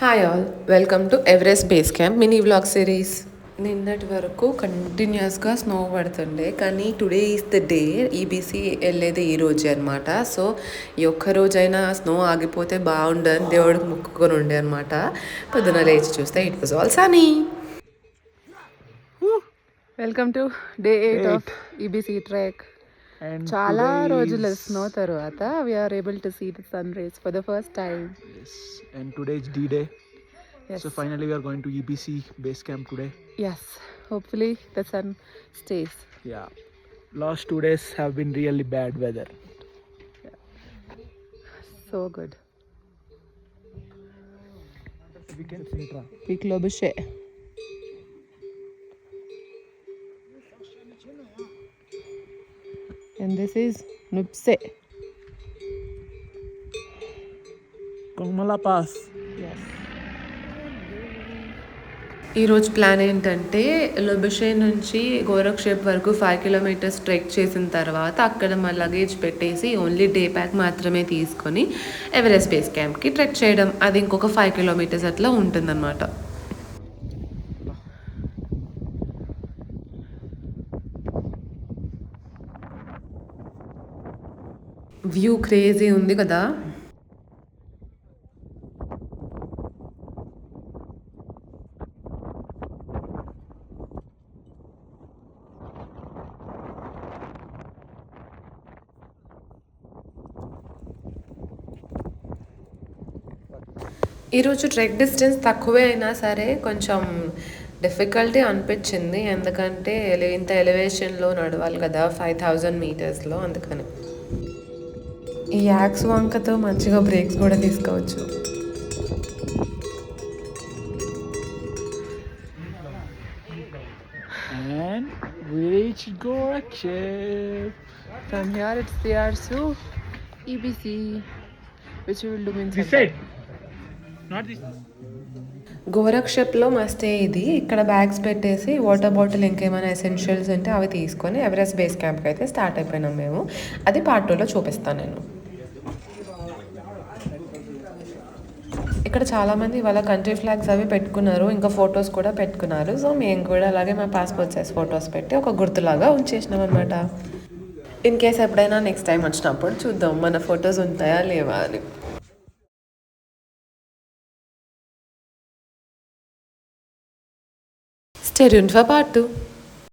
Hi all, welcome to Everest base camp mini vlog series. నిన్నటి వరకు కంటిన్యూస్గా snow పడుతుండే, కానీ today is the day. EBC వెళ్ళేది ఈ రోజే అనమాట. సో ఈ ఒక్క రోజైనా స్నో ఆగిపోతే బాగుండని దేవుడికి మొక్కుకొని ఉండే అనమాట. పొద్దున లేచి చూస్తే it was all sunny. Welcome to day 8 of EBC trek. చాలా రోజుల స్నో తర్వాత we are able to see the sun rise for the first time. Yes, and today is D-Day. Yes. So finally we are going to EBC base camp today. Yes, hopefully the sun stays. Yeah, last 2 days have been really bad weather. So good. We can see it. Piklobushe. And this is Nupse. Kongmala Pass. Yes. ఈరోజు plan ఏంటంటే లొబుషే నుంచి గోరక్షేప్ వరకు 5 kilometres trek చేసిన తర్వాత అక్కడ మా luggage పెట్టేసి only day pack మాత్రమే తీసుకొని ఎవరెస్ట్ బేస్ క్యాంప్కి ట్రెక్ చేయడం. అది ఇంకొక 5 కిలోమీటర్స్ అట్లా ఉంటుందన్నమాట. వ్యూ క్రేజీ ఉంది కదా. ఈరోజు ట్రెక్ డిస్టెన్స్ తక్కువే అయినా సరే కొంచెం డిఫికల్టీ అనిపించింది, ఎందుకంటే ఇంత ఎలివేషన్లో నడవాలి కదా 5000 మీటర్స్లో. అందుకని ఈ యాక్స్ వంకతో మంచిగా బ్రేక్స్ కూడా తీసుకోవచ్చు. And we reached Gorakshep. From here it's the Arsu EBC, which we will do in This side. Not this. గోరక్షప్లో మా స్టే ఇది. ఇక్కడ బ్యాగ్స్ పెట్టేసి వాటర్ బాటిల్ ఇంకేమైనా ఎసెన్షియల్స్ ఉంటే అవి తీసుకొని ఎవరెస్ట్ బేస్ క్యాంప్కి అయితే స్టార్ట్ అయిపోయినాం మేము. అది పార్ట్ 2లో చూపిస్తాను నేను. ఇక్కడ చాలామంది వాళ్ళ కంట్రీ ఫ్లాగ్స్ అవి పెట్టుకున్నారు, ఇంకా ఫొటోస్ కూడా పెట్టుకున్నారు. సో మేము కూడా అలాగే మా పాస్పోర్ట్ సైజ్ ఫొటోస్ పెట్టి ఒక గుర్తులాగా ఉంచేసినాం అనమాట. ఇన్ కేస్ ఎప్పుడైనా నెక్స్ట్ టైం వచ్చినప్పుడు చూద్దాం మన ఫొటోస్ ఉంటాయా లేవా అని. Stay tuned for part 2.